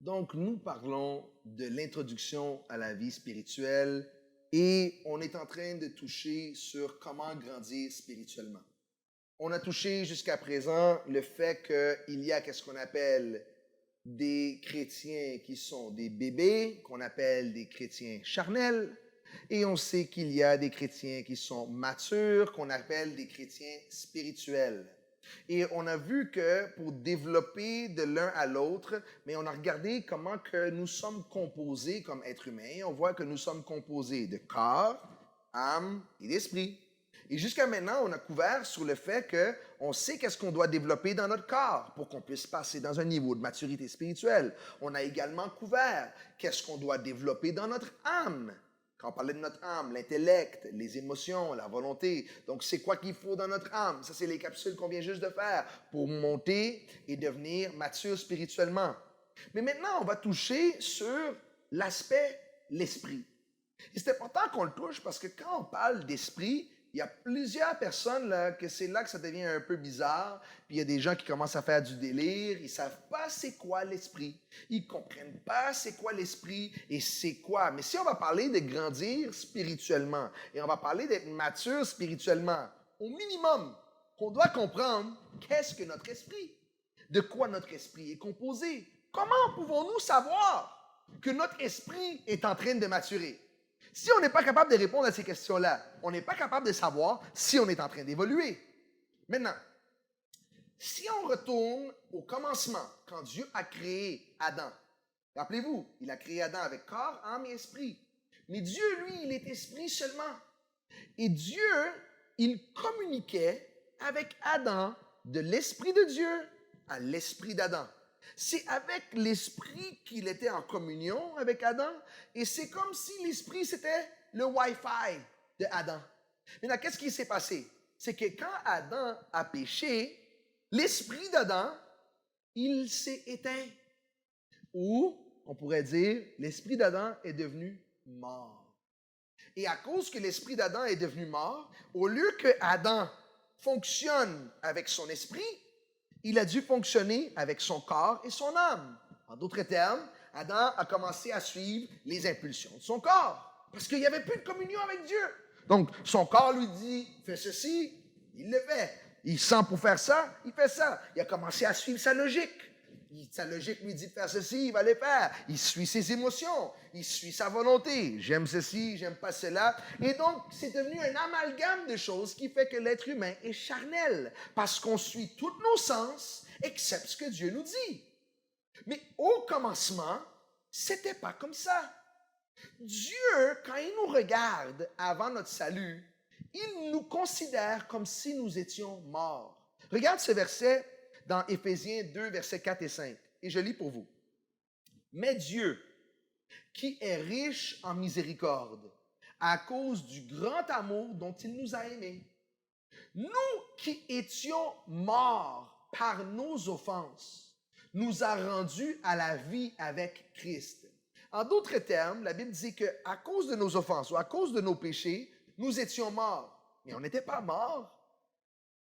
Donc, nous parlons de l'introduction à la vie spirituelle et on est en train de toucher sur comment grandir spirituellement. On a touché jusqu'à présent le fait qu'il y a qu'est-ce qu'on appelle des chrétiens qui sont des bébés, qu'on appelle des chrétiens charnels, et on sait qu'il y a des chrétiens qui sont matures, qu'on appelle des chrétiens spirituels. Et on a vu que pour développer de l'un à l'autre, mais on a regardé comment que nous sommes composés comme êtres humains. On voit que nous sommes composés de corps, âme et d'esprit. Et jusqu'à maintenant, on a couvert sur le fait qu'on sait qu'est-ce qu'on doit développer dans notre corps pour qu'on puisse passer dans un niveau de maturité spirituelle. On a également couvert qu'est-ce qu'on doit développer dans notre âme. Quand on parlait de notre âme, l'intellect, les émotions, la volonté. Donc, c'est quoi qu'il faut dans notre âme? Ça, c'est les capsules qu'on vient juste de faire pour monter et devenir mature spirituellement. Mais maintenant, on va toucher sur l'aspect, l'esprit. Et c'est important qu'on le touche parce que quand on parle d'esprit, il y a plusieurs personnes là, que c'est là que ça devient un peu bizarre. Puis il y a des gens qui commencent à faire du délire. Ils ne savent pas c'est quoi l'esprit. Ils ne comprennent pas c'est quoi l'esprit et c'est quoi. Mais si on va parler de grandir spirituellement et on va parler d'être mature spirituellement, au minimum, on doit comprendre qu'est-ce que notre esprit, de quoi notre esprit est composé. Comment pouvons-nous savoir que notre esprit est en train de maturer? Si on n'est pas capable de répondre à ces questions-là, on n'est pas capable de savoir si on est en train d'évoluer. Maintenant, si on retourne au commencement, quand Dieu a créé Adam, rappelez-vous, il a créé Adam avec corps, âme et esprit. Mais Dieu, lui, il est esprit seulement. Et Dieu, il communiquait avec Adam de l'esprit de Dieu à l'esprit d'Adam. C'est avec l'esprit qu'il était en communion avec Adam et c'est comme si l'esprit c'était le Wi-Fi de Adam. Maintenant, qu'est-ce qui s'est passé? C'est que quand Adam a péché, l'esprit d'Adam, il s'est éteint. Ou, on pourrait dire, l'esprit d'Adam est devenu mort. Et à cause que l'esprit d'Adam est devenu mort, au lieu que Adam fonctionne avec son esprit, il a dû fonctionner avec son corps et son âme. En d'autres termes, Adam a commencé à suivre les impulsions de son corps parce qu'il n'y avait plus de communion avec Dieu. Donc, son corps lui dit, fais ceci, il le fait. Il sent pour faire ça, il fait ça. Il a commencé à suivre sa logique. Sa logique lui dit de faire ceci, il va le faire. Il suit ses émotions, il suit sa volonté. J'aime ceci, j'aime pas cela. Et donc, c'est devenu un amalgame de choses qui fait que l'être humain est charnel. Parce qu'on suit tous nos sens, excepte ce que Dieu nous dit. Mais au commencement, c'était pas comme ça. Dieu, quand il nous regarde avant notre salut, il nous considère comme si nous étions morts. Regarde ce verset dans Éphésiens 2, versets 4 et 5. Et je lis pour vous. Mais Dieu, qui est riche en miséricorde, à cause du grand amour dont il nous a aimés, nous qui étions morts par nos offenses, nous a rendus à la vie avec Christ. En d'autres termes, la Bible dit qu'à cause de nos offenses ou à cause de nos péchés, nous étions morts. Mais on n'était pas morts.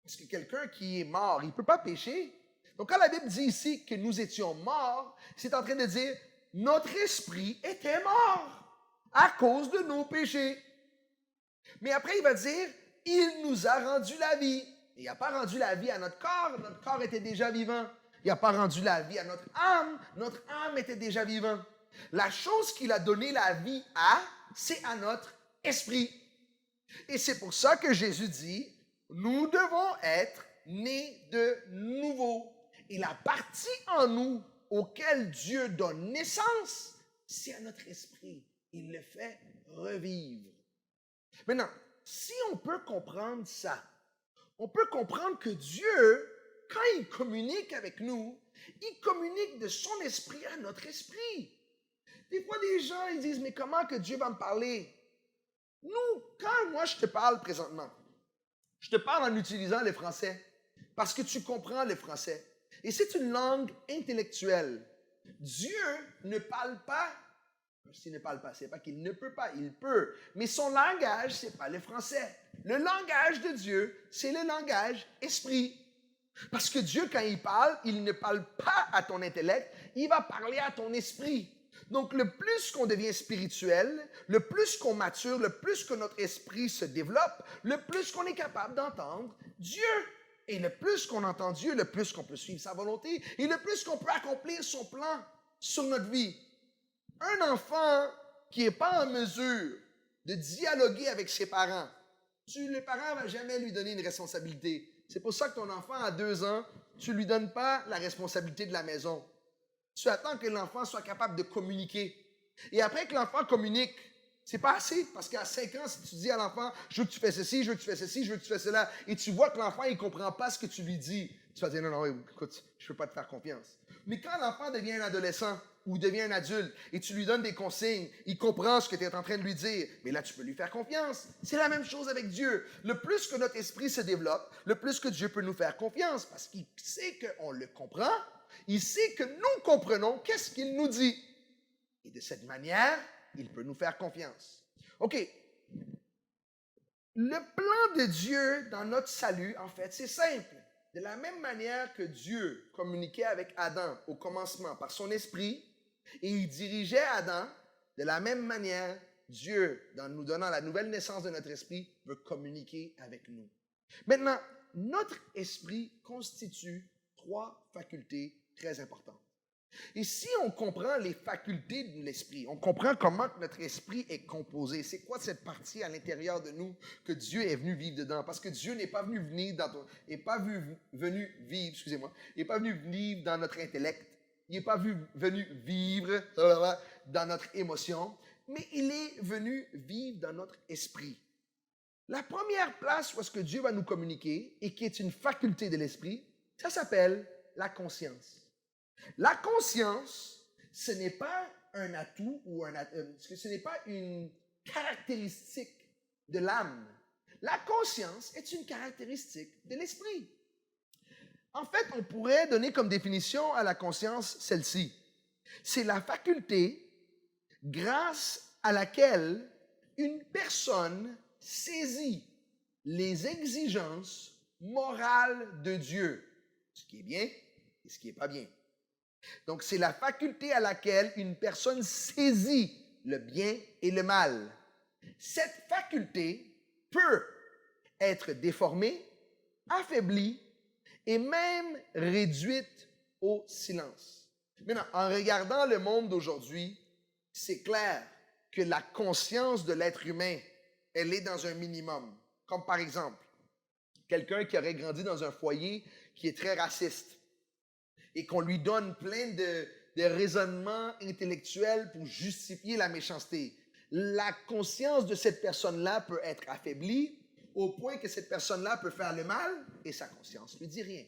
Parce que quelqu'un qui est mort, il ne peut pas pécher. Donc, quand la Bible dit ici que nous étions morts, c'est en train de dire notre esprit était mort à cause de nos péchés. Mais après, il va dire il nous a rendu la vie. Et il n'a pas rendu la vie à notre corps était déjà vivant. Il n'a pas rendu la vie à notre âme était déjà vivant. La chose qu'il a donné la vie à, c'est à notre esprit. Et c'est pour ça que Jésus dit nous devons être nés de nouveau. Et la partie en nous auquel Dieu donne naissance, c'est à notre esprit. Il le fait revivre. Maintenant, si on peut comprendre ça, on peut comprendre que Dieu, quand il communique avec nous, il communique de son esprit à notre esprit. Des fois, des gens, ils disent, mais comment que Dieu va me parler? Nous, quand moi je te parle présentement, je te parle en utilisant le français parce que tu comprends le français. Et c'est une langue intellectuelle. Dieu ne parle pas, s'il ne parle pas, c'est pas qu'il ne peut pas, il peut. Mais son langage, c'est pas le français. Le langage de Dieu, c'est le langage esprit. Parce que Dieu, quand il ne parle pas à ton intellect, il va parler à ton esprit. Donc, le plus qu'on devient spirituel, le plus qu'on mature, le plus que notre esprit se développe, le plus qu'on est capable d'entendre Dieu. Et le plus qu'on entend Dieu, le plus qu'on peut suivre sa volonté et le plus qu'on peut accomplir son plan sur notre vie. Un enfant qui n'est pas en mesure de dialoguer avec ses parents, les parents ne vont jamais lui donner une responsabilité. C'est pour ça que ton enfant, à 2 ans, tu ne lui donnes pas la responsabilité de la maison. Tu attends que l'enfant soit capable de communiquer. Et après que l'enfant communique, c'est pas assez. Parce qu'à 5 ans, si tu dis à l'enfant, je veux que tu fasses ceci, je veux que tu fasses ceci, je veux que tu fasses cela, et tu vois que l'enfant, il ne comprend pas ce que tu lui dis, tu vas dire, non, écoute, je ne peux pas te faire confiance. Mais quand l'enfant devient un adolescent ou devient un adulte et tu lui donnes des consignes, il comprend ce que tu es en train de lui dire, mais là, tu peux lui faire confiance. C'est la même chose avec Dieu. Le plus que notre esprit se développe, le plus que Dieu peut nous faire confiance parce qu'il sait qu'on le comprend, il sait que nous comprenons qu'est-ce qu'il nous dit. Et de cette manière, il peut nous faire confiance. OK. Le plan de Dieu dans notre salut, en fait, c'est simple. De la même manière que Dieu communiquait avec Adam au commencement par son esprit et il dirigeait Adam, de la même manière, Dieu, en nous donnant la nouvelle naissance de notre esprit, veut communiquer avec nous. Maintenant, notre esprit constitue 3 facultés très importantes. Et si on comprend les facultés de l'esprit, on comprend comment notre esprit est composé, c'est quoi cette partie à l'intérieur de nous que Dieu est venu vivre dedans? Parce que Dieu n'est pas venu vivre dans notre intellect, il n'est pas venu vivre dans notre émotion, mais il est venu vivre dans notre esprit. La première place où est-ce que Dieu va nous communiquer et qui est une faculté de l'esprit, ça s'appelle la conscience. La conscience, ce n'est pas un atout ou ce n'est pas une caractéristique de l'âme. La conscience est une caractéristique de l'esprit. En fait, on pourrait donner comme définition à la conscience celle-ci. C'est la faculté grâce à laquelle une personne saisit les exigences morales de Dieu, ce qui est bien et ce qui n'est pas bien. Donc, c'est la faculté à laquelle une personne saisit le bien et le mal. Cette faculté peut être déformée, affaiblie et même réduite au silence. Maintenant, en regardant le monde d'aujourd'hui, c'est clair que la conscience de l'être humain, elle est dans un minimum. Comme par exemple, quelqu'un qui aurait grandi dans un foyer qui est très raciste et qu'on lui donne plein de raisonnements intellectuels pour justifier la méchanceté. La conscience de cette personne-là peut être affaiblie au point que cette personne-là peut faire le mal et sa conscience ne lui dit rien.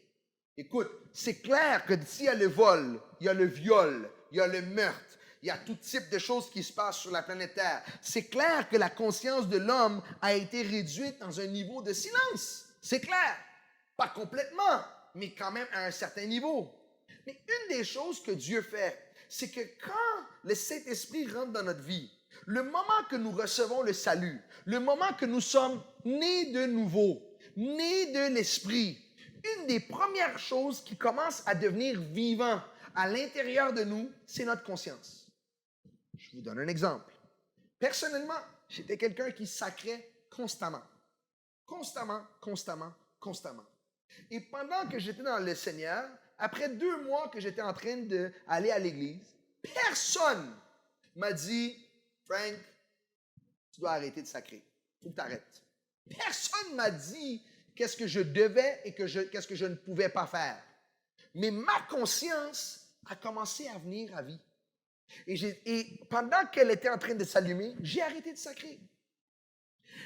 Écoute, c'est clair que s'il y a le vol, il y a le viol, il y a le meurtre, il y a tout type de choses qui se passent sur la planète Terre. C'est clair que la conscience de l'homme a été réduite dans un niveau de silence. C'est clair. Pas complètement, mais quand même à un certain niveau. Mais une des choses que Dieu fait, c'est que quand le Saint-Esprit rentre dans notre vie, le moment que nous recevons le salut, le moment que nous sommes nés de nouveau, nés de l'Esprit, une des premières choses qui commence à devenir vivant à l'intérieur de nous, c'est notre conscience. Je vous donne un exemple. Personnellement, j'étais quelqu'un qui sacrait constamment. Constamment. Et pendant que j'étais dans le Seigneur, après 2 mois que j'étais en train d'aller à l'église, personne m'a dit, Frank, tu dois arrêter de sacrer. Il faut que tu arrêtes. Personne m'a dit qu'est-ce que je devais et qu'est-ce que je ne pouvais pas faire. Mais ma conscience a commencé à venir à vie. Et pendant qu'elle était en train de s'allumer, j'ai arrêté de sacrer.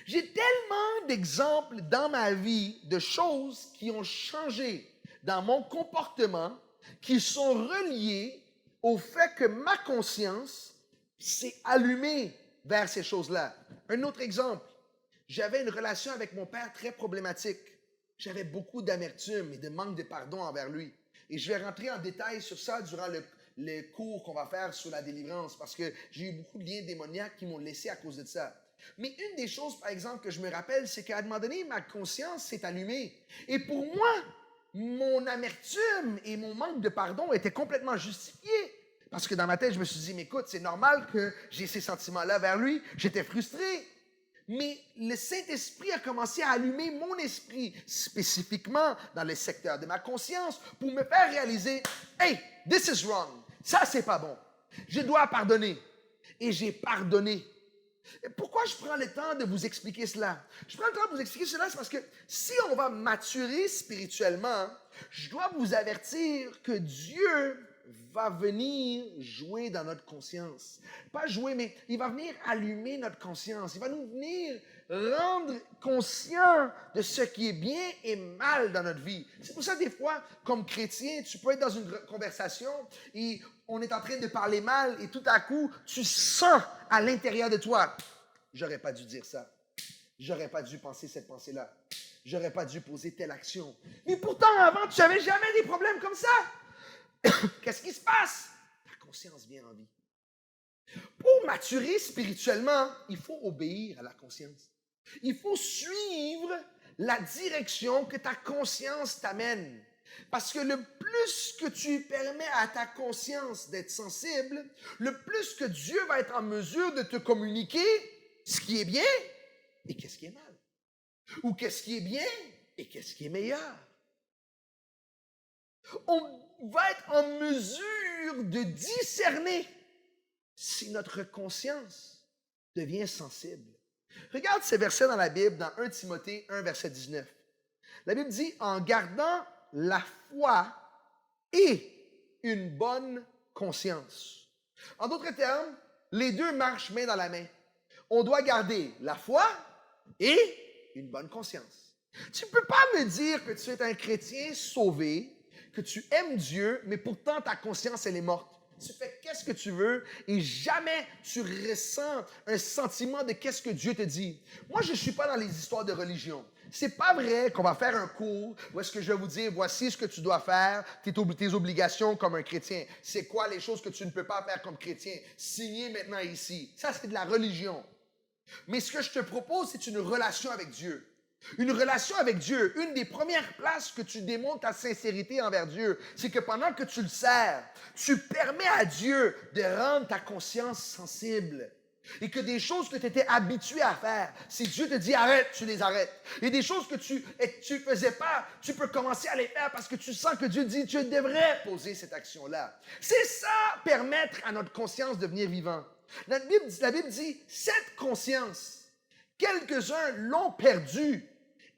J'ai tellement d'exemples dans ma vie de choses qui ont changé dans mon comportement qui sont reliés au fait que ma conscience s'est allumée vers ces choses-là. Un autre exemple, j'avais une relation avec mon père très problématique. J'avais beaucoup d'amertume et de manque de pardon envers lui. Et je vais rentrer en détail sur ça durant le cours qu'on va faire sur la délivrance parce que j'ai eu beaucoup de liens démoniaques qui m'ont laissé à cause de ça. Mais une des choses, par exemple, que je me rappelle, c'est qu'à un moment donné, ma conscience s'est allumée. Et pour moi, mon amertume et mon manque de pardon étaient complètement justifiés. Parce que dans ma tête, je me suis dit, mais écoute, c'est normal que j'ai ces sentiments-là vers lui. J'étais frustré. Mais le Saint-Esprit a commencé à allumer mon esprit, spécifiquement dans le secteur de ma conscience, pour me faire réaliser, hey, this is wrong. Ça, c'est pas bon. Je dois pardonner. Et j'ai pardonné. Et pourquoi je prends le temps de vous expliquer cela? Je prends le temps de vous expliquer cela, c'est parce que si on va maturer spirituellement, je dois vous avertir que Dieu va venir jouer dans notre conscience. Pas jouer, mais il va venir allumer notre conscience. Il va nous venir rendre conscients de ce qui est bien et mal dans notre vie. C'est pour ça, des fois, comme chrétien, tu peux être dans une conversation et on est en train de parler mal et tout à coup, tu sens à l'intérieur de toi, j'aurais pas dû dire ça. J'aurais pas dû penser cette pensée-là. J'aurais pas dû poser telle action. Mais pourtant, avant, tu n'avais jamais des problèmes comme ça. Qu'est-ce qui se passe? Ta conscience vient en vie. Pour maturer spirituellement, il faut obéir à la conscience. Il faut suivre la direction que ta conscience t'amène. Parce que le plus que tu permets à ta conscience d'être sensible, le plus que Dieu va être en mesure de te communiquer ce qui est bien et qu'est-ce qui est mal. Ou qu'est-ce qui est bien et qu'est-ce qui est meilleur. On va être en mesure de discerner si notre conscience devient sensible. Regarde ces versets dans la Bible, dans 1 Timothée 1, verset 19. La Bible dit, en gardant la foi et une bonne conscience. En d'autres termes, les deux marchent main dans la main. On doit garder la foi et une bonne conscience. Tu ne peux pas me dire que tu es un chrétien sauvé, que tu aimes Dieu, mais pourtant ta conscience, elle est morte. Tu fais qu'est-ce que tu veux et jamais tu ressens un sentiment de qu'est-ce que Dieu te dit. Moi, je ne suis pas dans les histoires de religion. C'est pas vrai qu'on va faire un cours où est-ce que je vais vous dire, voici ce que tu dois faire, tes obligations comme un chrétien. C'est quoi les choses que tu ne peux pas faire comme chrétien? Signer maintenant ici. Ça, c'est de la religion. Mais ce que je te propose, c'est une relation avec Dieu. Une relation avec Dieu, une des premières places que tu démontres ta sincérité envers Dieu, c'est que pendant que tu le sers, tu permets à Dieu de rendre ta conscience sensible. Et que des choses que tu étais habitué à faire, si Dieu te dit arrête, tu les arrêtes. Et des choses que tu faisais pas, tu peux commencer à les faire parce que tu sens que Dieu dit tu devrais poser cette action-là. C'est ça, permettre à notre conscience de devenir vivant. La Bible dit, cette conscience, quelques-uns l'ont perdue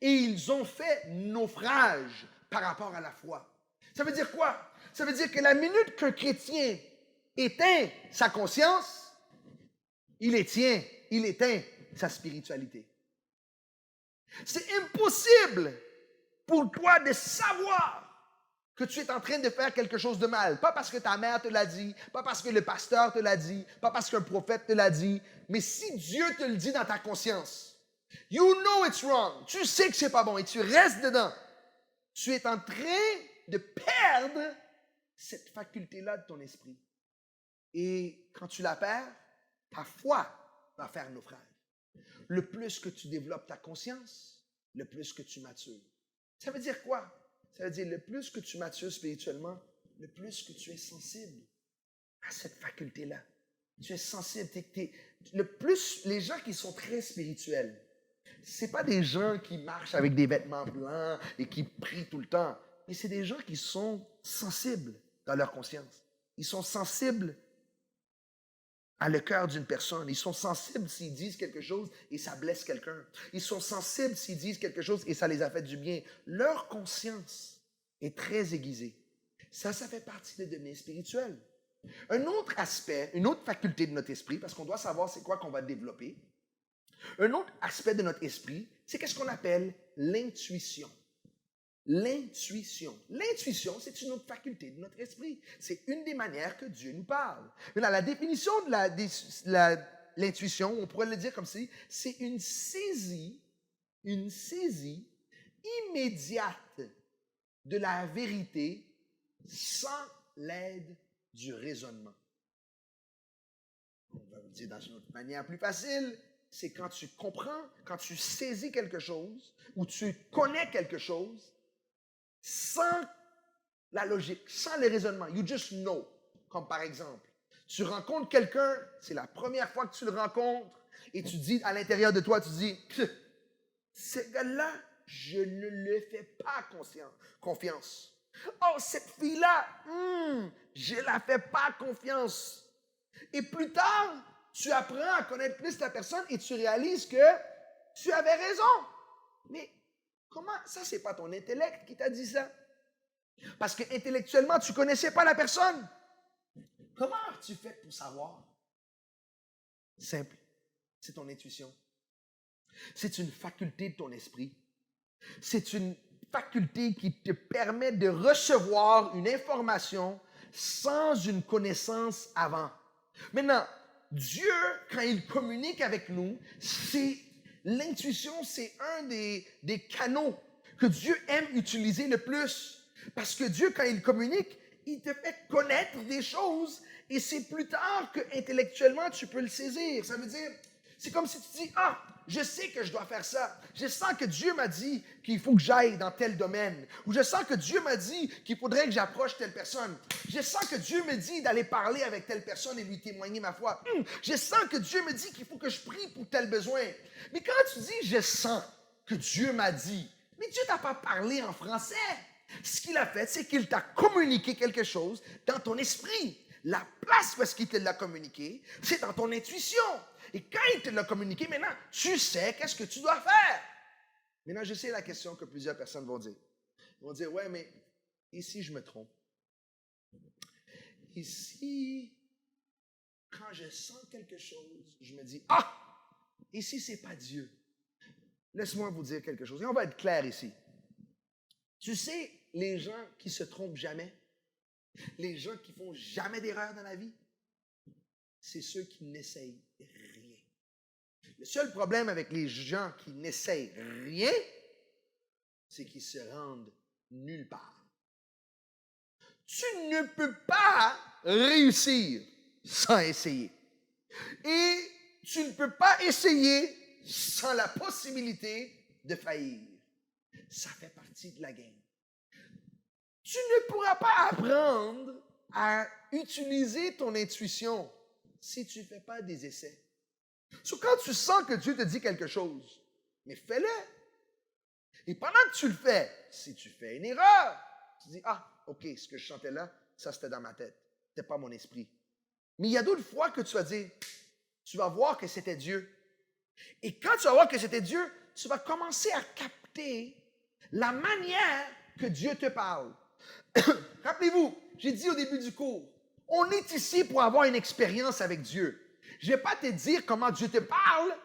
et ils ont fait naufrage par rapport à la foi. Ça veut dire quoi? Ça veut dire que la minute qu'un chrétien éteint sa conscience, il éteint sa spiritualité. C'est impossible pour toi de savoir que tu es en train de faire quelque chose de mal. Pas parce que ta mère te l'a dit, pas parce que le pasteur te l'a dit, pas parce qu'un prophète te l'a dit, mais si Dieu te le dit dans ta conscience, you know it's wrong, tu sais que c'est pas bon et tu restes dedans, tu es en train de perdre cette faculté-là de ton esprit. Et quand tu la perds, ta foi va faire naufrage. Le plus que tu développes ta conscience, le plus que tu matures. Ça veut dire quoi? Ça veut dire le plus que tu matures spirituellement, le plus que tu es sensible à cette faculté-là. Tu es sensible. Le plus, les gens qui sont très spirituels, c'est pas des gens qui marchent avec des vêtements blancs et qui prient tout le temps, mais c'est des gens qui sont sensibles dans leur conscience. Ils sont sensibles à le cœur d'une personne. Ils sont sensibles s'ils disent quelque chose et ça blesse quelqu'un. Ils sont sensibles s'ils disent quelque chose et ça les a fait du bien. Leur conscience est très aiguisée. Ça fait partie des domaines spirituels. Un autre aspect, une autre faculté de notre esprit, parce qu'on doit savoir c'est quoi qu'on va développer. Un autre aspect de notre esprit, c'est qu'est-ce qu'on appelle l'intuition. L'intuition. L'intuition, c'est une autre faculté de notre esprit. C'est une des manières que Dieu nous parle. Maintenant, la définition de l'intuition, on pourrait le dire comme ceci, c'est une saisie immédiate de la vérité sans l'aide du raisonnement. On va le dire dans une autre manière plus facile, c'est quand tu comprends, quand tu saisis quelque chose ou tu connais quelque chose, sans la logique, sans le raisonnement. You just know. Comme par exemple, tu rencontres quelqu'un, c'est la première fois que tu le rencontres, et tu dis à l'intérieur de toi, tu dis, ce gars-là, je ne le fais pas confiance. Oh, cette fille-là, je ne la fais pas confiance. Et plus tard, tu apprends à connaître plus la personne et tu réalises que tu avais raison. Mais comment? Ça, c'est pas ton intellect qui t'a dit ça. Parce que intellectuellement, tu ne connaissais pas la personne. Comment as-tu fait pour savoir? Simple. C'est ton intuition. C'est une faculté de ton esprit. C'est une faculté qui te permet de recevoir une information sans une connaissance avant. Maintenant, Dieu, quand il communique avec nous, c'est l'intuition, c'est un des canaux que Dieu aime utiliser le plus. Parce que Dieu, quand il communique, il te fait connaître des choses et c'est plus tard que intellectuellement tu peux le saisir. Ça veut dire, c'est comme si tu dis, ah, je sais que je dois faire ça. Je sens que Dieu m'a dit qu'il faut que j'aille dans tel domaine. Ou je sens que Dieu m'a dit qu'il faudrait que j'approche telle personne. Je sens que Dieu me dit d'aller parler avec telle personne et lui témoigner ma foi. Je sens que Dieu me dit qu'il faut que je prie pour tel besoin. Mais quand tu dis, je sens que Dieu m'a dit, mais Dieu t'a pas parlé en français. Ce qu'il a fait, c'est qu'il t'a communiqué quelque chose dans ton esprit. La place où est-ce qu'il te l'a communiqué, c'est dans ton intuition. Et quand il te l'a communiqué, maintenant, tu sais qu'est-ce que tu dois faire. Maintenant, je sais la question que plusieurs personnes vont dire. Ils vont dire, ouais, mais ici, je me trompe. Ici, quand je sens quelque chose, je me dis, ah, ici, c'est pas Dieu. Laisse-moi vous dire quelque chose. Et on va être clair ici. Tu sais, les gens qui se trompent jamais, les gens qui font jamais d'erreur dans la vie, c'est ceux qui n'essayent rien. Le seul problème avec les gens qui n'essayent rien, c'est qu'ils se rendent nulle part. Tu ne peux pas réussir sans essayer. Et tu ne peux pas essayer sans la possibilité de faillir. Ça fait partie de la game. Tu ne pourras pas apprendre à utiliser ton intuition si tu ne fais pas des essais. So, quand tu sens que Dieu te dit quelque chose, mais fais-le. Et pendant que tu le fais, si tu fais une erreur, tu dis, ah, ok, ce que je chantais là, ça c'était dans ma tête. C'était pas mon esprit. Mais il y a d'autres fois que tu vas dire, tu vas voir que c'était Dieu. Et quand tu vas voir que c'était Dieu, tu vas commencer à capter la manière que Dieu te parle. Rappelez-vous, j'ai dit au début du cours, on est ici pour avoir une expérience avec Dieu. Je ne vais pas te dire comment Dieu te parle,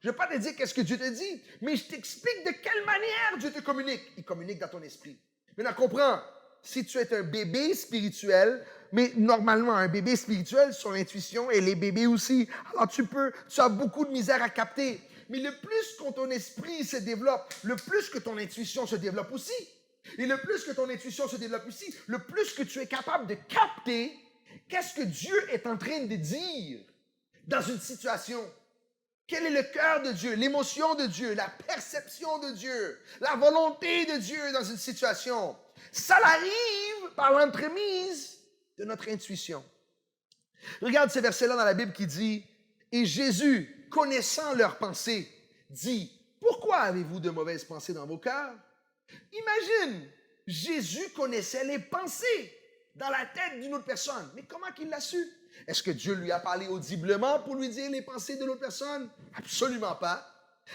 je ne vais pas te dire qu'est-ce que Dieu te dit, mais je t'explique de quelle manière Dieu te communique. Il communique dans ton esprit. Maintenant, comprends, si tu es un bébé spirituel, mais normalement, un bébé spirituel, son intuition, elle est bébé aussi. Alors tu as beaucoup de misère à capter. Mais le plus que ton esprit se développe, le plus que ton intuition se développe aussi. Et le plus que ton intuition se développe aussi, le plus que tu es capable de capter qu'est-ce que Dieu est en train de dire dans une situation. Quel est le cœur de Dieu, l'émotion de Dieu, la perception de Dieu, la volonté de Dieu dans une situation. Ça arrive par l'entremise de notre intuition. Regarde ce verset-là dans la Bible qui dit, « Et Jésus, connaissant leurs pensées, dit, « Pourquoi avez-vous de mauvaises pensées dans vos cœurs? » Imagine, Jésus connaissait les pensées dans la tête d'une autre personne. Mais comment qu'il l'a su? Est-ce que Dieu lui a parlé audiblement pour lui dire les pensées de l'autre personne? Absolument pas.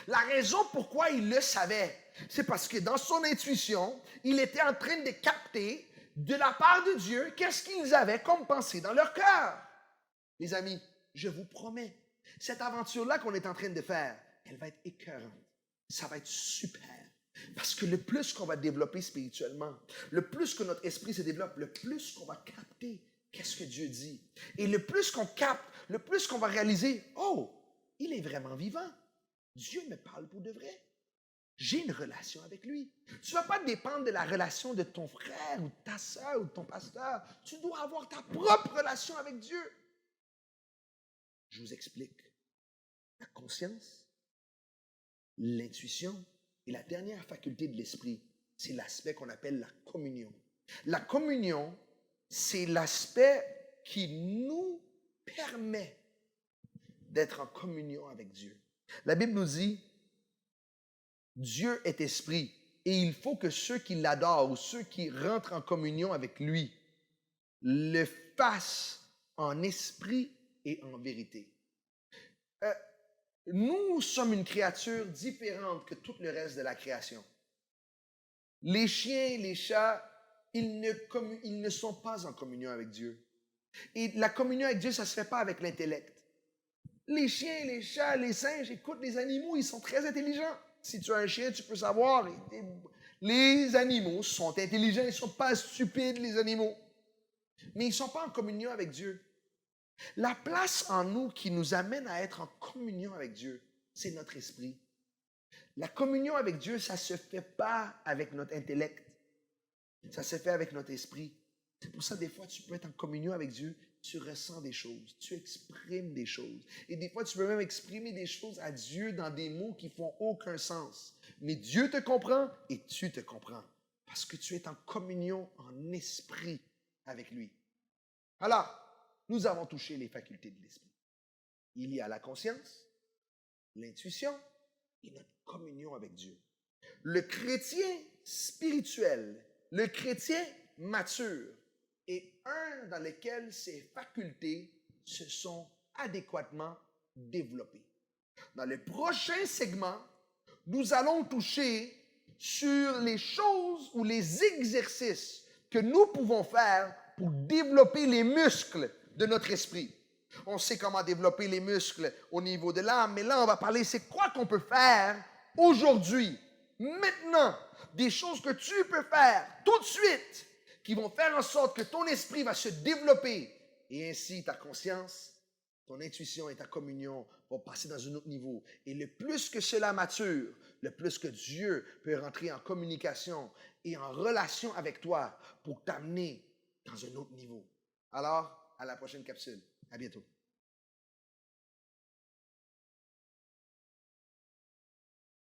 La raison pourquoi il le savait, c'est parce que dans son intuition, il était en train de capter de la part de Dieu qu'est-ce qu'ils avaient comme pensée dans leur cœur. Les amis, je vous promets, cette aventure-là qu'on est en train de faire, elle va être écœurante. Ça va être super. Parce que le plus qu'on va développer spirituellement, le plus que notre esprit se développe, le plus qu'on va capter qu'est-ce que Dieu dit. Et le plus qu'on capte, le plus qu'on va réaliser, oh, il est vraiment vivant. Dieu me parle pour de vrai. J'ai une relation avec lui. Tu ne vas pas dépendre de la relation de ton frère ou de ta soeur ou de ton pasteur. Tu dois avoir ta propre relation avec Dieu. Je vous explique. La conscience, l'intuition et la dernière faculté de l'esprit, c'est l'aspect qu'on appelle la communion. La communion, c'est l'aspect qui nous permet d'être en communion avec Dieu. La Bible nous dit, Dieu est esprit et il faut que ceux qui l'adorent ou ceux qui rentrent en communion avec lui le fassent en esprit et en vérité. Nous sommes une créature différente que tout le reste de la création. Les chiens, les chats, ils ne sont pas en communion avec Dieu. Et la communion avec Dieu, ça ne se fait pas avec l'intellect. Les chiens, les chats, les singes, écoute, les animaux, ils sont très intelligents. Si tu as un chien, tu peux savoir, les animaux sont intelligents, ils ne sont pas stupides, les animaux. Mais ils ne sont pas en communion avec Dieu. La place en nous qui nous amène à être en communion avec Dieu, c'est notre esprit. La communion avec Dieu, ça ne se fait pas avec notre intellect. Ça se fait avec notre esprit. C'est pour ça, des fois, tu peux être en communion avec Dieu, tu ressens des choses, tu exprimes des choses. Et des fois, tu peux même exprimer des choses à Dieu dans des mots qui font aucun sens. Mais Dieu te comprend et tu te comprends. Parce que tu es en communion en esprit avec lui. Alors, nous avons touché les facultés de l'esprit. Il y a la conscience, l'intuition et notre communion avec Dieu. Le chrétien spirituel, le chrétien mature est un dans lequel ses facultés se sont adéquatement développées. Dans le prochain segment, nous allons toucher sur les choses ou les exercices que nous pouvons faire pour développer les muscles de notre esprit. On sait comment développer les muscles au niveau de l'âme, mais là, on va parler, c'est quoi qu'on peut faire aujourd'hui, maintenant, des choses que tu peux faire tout de suite, qui vont faire en sorte que ton esprit va se développer, et ainsi ta conscience, ton intuition et ta communion vont passer dans un autre niveau. Et le plus que cela mature, le plus que Dieu peut rentrer en communication et en relation avec toi pour t'amener dans un autre niveau. Alors, à la prochaine capsule. À bientôt.